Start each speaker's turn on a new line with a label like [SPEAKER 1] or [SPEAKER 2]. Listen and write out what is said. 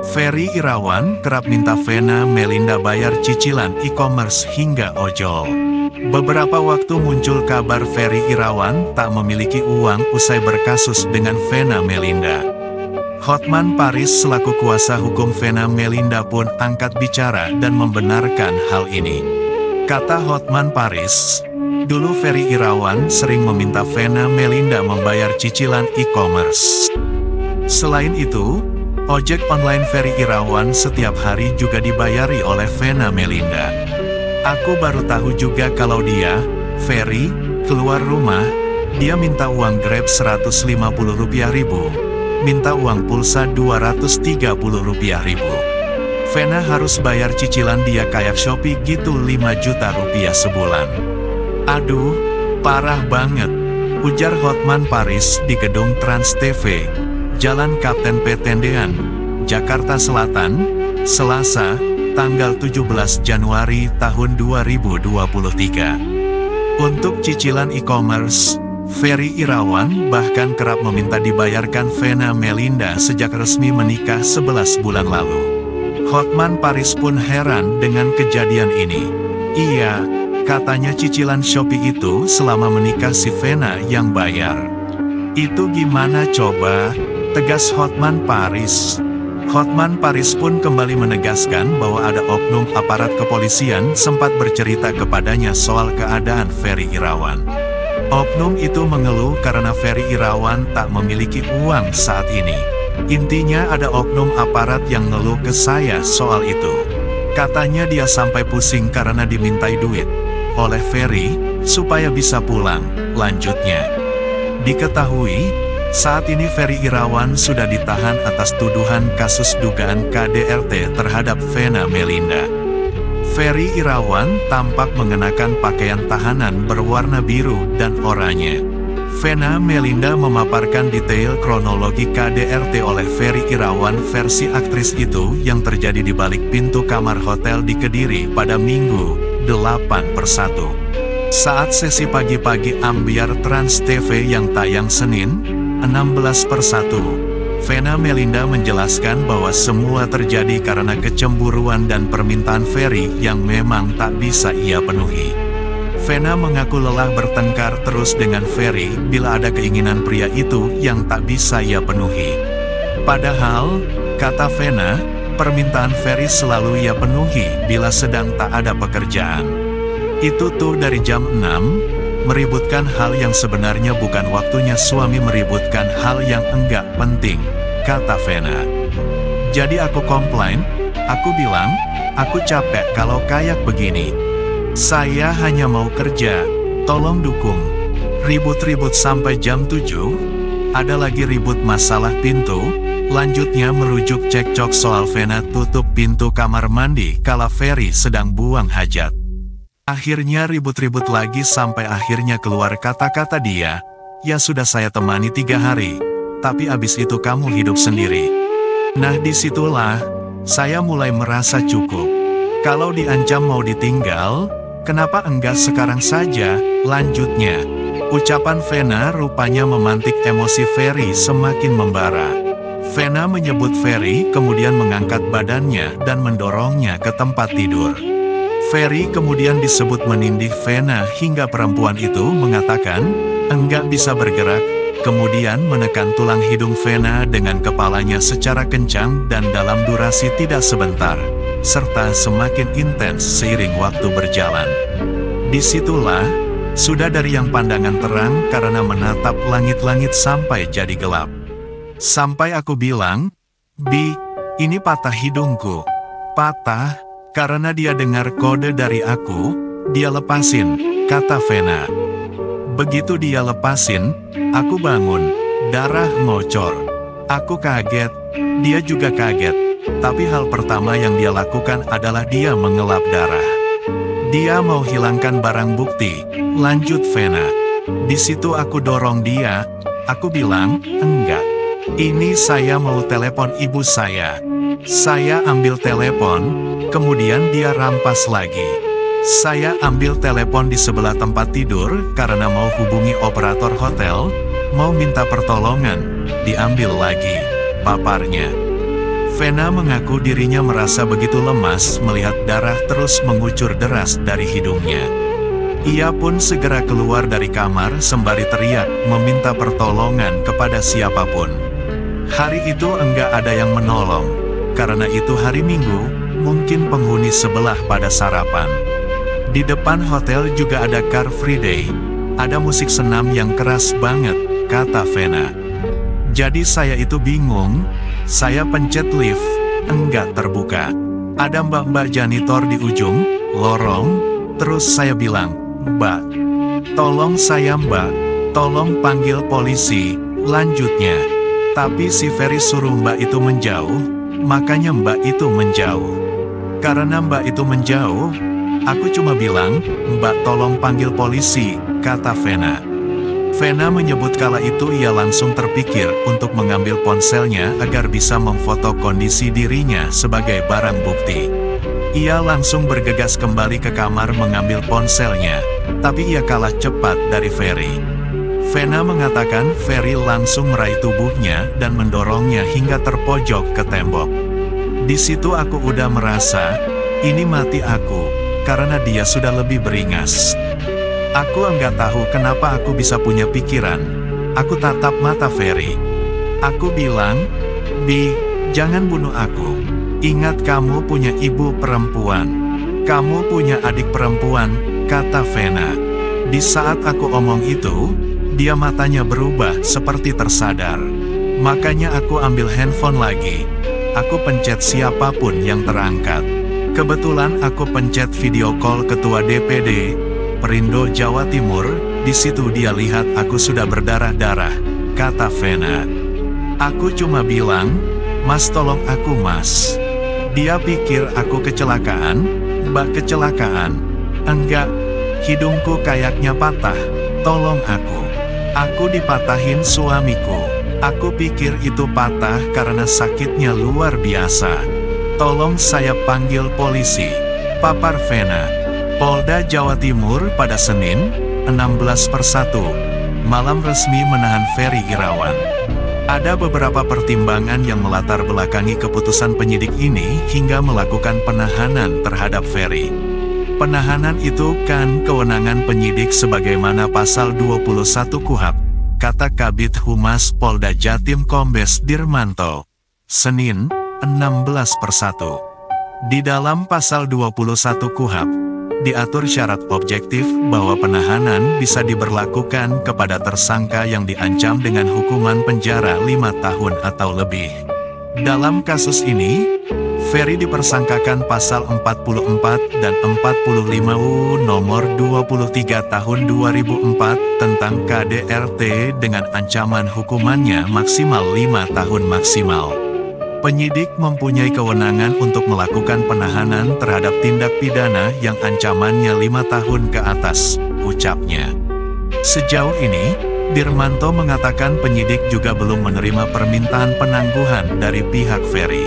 [SPEAKER 1] Ferry Irawan kerap minta Vena Melinda bayar cicilan e-commerce hingga ojol. Beberapa waktu muncul kabar Ferry Irawan tak memiliki uang usai berkasus dengan Vena Melinda. Hotman Paris selaku kuasa hukum Vena Melinda pun angkat bicara dan membenarkan hal ini. Kata Hotman Paris, dulu Ferry Irawan sering meminta Vena Melinda membayar cicilan e-commerce. Selain itu, ojek online Ferry Irawan setiap hari juga dibayari oleh Vena Melinda. Aku baru tahu juga kalau dia, Ferry, keluar rumah, dia minta uang Grab Rp150.000, minta uang pulsa Rp230.000. Vena harus bayar cicilan dia kayak Shopee gitu 5 juta rupiah sebulan. Aduh, parah banget, ujar Hotman Paris di gedung Trans TV, Jalan Kapten P. Tendean, Jakarta Selatan, Selasa, tanggal 17 Januari tahun 2023. Untuk cicilan e-commerce, Ferry Irawan bahkan kerap meminta dibayarkan Vena Melinda sejak resmi menikah 11 bulan lalu. Hotman Paris pun heran dengan kejadian ini. Iya, katanya cicilan Shopee itu selama menikah si Vena yang bayar. Itu gimana coba? Tegas Hotman Paris. Hotman Paris pun kembali menegaskan bahwa ada oknum aparat kepolisian sempat bercerita kepadanya soal keadaan Ferry Irawan. Oknum itu mengeluh karena Ferry Irawan tak memiliki uang saat ini. Intinya ada oknum aparat yang ngeluh ke saya soal itu. Katanya dia sampai pusing karena dimintai duit oleh Ferry supaya bisa pulang, lanjutnya. Diketahui, saat ini Ferry Irawan sudah ditahan atas tuduhan kasus dugaan KDRT terhadap Vena Melinda. Ferry Irawan tampak mengenakan pakaian tahanan berwarna biru dan oranye. Vena Melinda memaparkan detail kronologi KDRT oleh Ferry Irawan versi aktris itu yang terjadi di balik pintu kamar hotel di Kediri pada Minggu, 8/1. Saat sesi pagi-pagi ambiar Trans TV yang tayang Senin, 16/1, Vena Melinda menjelaskan bahwa semua terjadi karena kecemburuan dan permintaan Ferry yang memang tak bisa ia penuhi. Vena mengaku lelah bertengkar terus dengan Ferry bila ada keinginan pria itu yang tak bisa ia penuhi. Padahal, kata Vena, permintaan Ferry selalu ia penuhi bila sedang tak ada pekerjaan. Itu tuh dari jam 6, meributkan hal yang sebenarnya bukan waktunya suami meributkan hal yang enggak penting, kata Vena. Jadi aku komplain, aku bilang, aku capek kalau kayak begini. Saya hanya mau kerja, tolong dukung. Ribut-ribut sampai jam 7, ada lagi ribut masalah pintu, lanjutnya merujuk cekcok soal Vena tutup pintu kamar mandi kala Ferry sedang buang hajat. Akhirnya ribut-ribut lagi sampai akhirnya keluar kata-kata dia, ya sudah saya temani 3 hari, tapi abis itu kamu hidup sendiri. Nah disitulah, saya mulai merasa cukup. Kalau diancam mau ditinggal, kenapa enggak sekarang saja, lanjutnya. Ucapan Vena rupanya memantik emosi Ferry semakin membara. Vena menyebut Ferry kemudian mengangkat badannya dan mendorongnya ke tempat tidur. Ferry kemudian disebut menindih Vena hingga perempuan itu mengatakan, enggak bisa bergerak, kemudian menekan tulang hidung Vena dengan kepalanya secara kencang dan dalam durasi tidak sebentar, serta semakin intens seiring waktu berjalan. Disitulah, sudah dari yang pandangan terang karena menatap langit-langit sampai jadi gelap. Sampai aku bilang, Bi, ini patah hidungku. Patah, karena dia dengar kode dari aku, dia lepasin, kata Vena. Begitu dia lepasin, aku bangun, darah ngocor. Aku kaget, dia juga kaget. Tapi hal pertama yang dia lakukan adalah dia mengelap darah. Dia mau hilangkan barang bukti, lanjut Vena. Di situ aku dorong dia, aku bilang, enggak. Ini saya mau telepon ibu saya. Saya ambil telepon, kemudian dia rampas lagi. Saya ambil telepon di sebelah tempat tidur karena mau hubungi operator hotel, mau minta pertolongan, diambil lagi, paparnya. Vena mengaku dirinya merasa begitu lemas melihat darah terus mengucur deras dari hidungnya. Ia pun segera keluar dari kamar sembari teriak meminta pertolongan kepada siapapun. Hari itu enggak ada yang menolong, karena itu hari Minggu, mungkin penghuni sebelah pada sarapan. Di depan hotel juga ada Car Free Day. Ada musik senam yang keras banget, kata Vena. Jadi saya itu bingung, saya pencet lift, enggak terbuka. Ada mbak-mbak janitor di ujung lorong, terus saya bilang, "Mbak, tolong saya mbak, tolong panggil polisi," lanjutnya. Tapi si Ferry suruh mbak itu menjauh, makanya mbak itu menjauh. Karena mbak itu menjauh, aku cuma bilang, "Mbak tolong panggil polisi," kata Vena. Vena menyebut kala itu ia langsung terpikir untuk mengambil ponselnya agar bisa memfoto kondisi dirinya sebagai barang bukti. Ia langsung bergegas kembali ke kamar mengambil ponselnya, tapi ia kalah cepat dari Ferry. Vena mengatakan Ferry langsung meraih tubuhnya dan mendorongnya hingga terpojok ke tembok. Di situ aku udah merasa, ini mati aku, karena dia sudah lebih beringas. Aku enggak tahu kenapa aku bisa punya pikiran. Aku tatap mata Ferry. Aku bilang, "Bi, jangan bunuh aku. Ingat kamu punya ibu perempuan. Kamu punya adik perempuan," kata Vena. Di saat aku omong itu, dia matanya berubah seperti tersadar. Makanya aku ambil handphone lagi. Aku pencet siapapun yang terangkat. Kebetulan aku pencet video call ketua DPD Perindo Jawa Timur. Di situ dia lihat aku sudah berdarah-darah, kata Vena. Aku cuma bilang, "Mas tolong aku mas." Dia pikir aku kecelakaan, "Mbak kecelakaan." "Enggak, hidungku kayaknya patah, tolong aku." "Aku dipatahin suamiku." Aku pikir itu patah karena sakitnya luar biasa. "Tolong saya panggil polisi," papar Vena. Polda Jawa Timur pada Senin, 16/1, malam resmi menahan Ferry Irawan. Ada beberapa pertimbangan yang melatar belakangi keputusan penyidik ini hingga melakukan penahanan terhadap Ferry. Penahanan itu kan kewenangan penyidik sebagaimana pasal 21 KUHP, kata Kabid Humas Polda Jatim Kombes Dirmanto. Senin, 16/1. Di dalam pasal 21 KUHP, diatur syarat objektif bahwa penahanan bisa diberlakukan kepada tersangka yang diancam dengan hukuman penjara 5 tahun atau lebih. Dalam kasus ini, Ferry dipersangkakan pasal 44 dan 45 UU nomor 23 tahun 2004 tentang KDRT dengan ancaman hukumannya maksimal 5 tahun maksimal. Penyidik mempunyai kewenangan untuk melakukan penahanan terhadap tindak pidana yang ancamannya 5 tahun ke atas, ucapnya. Sejauh ini, Dirmanto mengatakan penyidik juga belum menerima permintaan penangguhan dari pihak Ferry.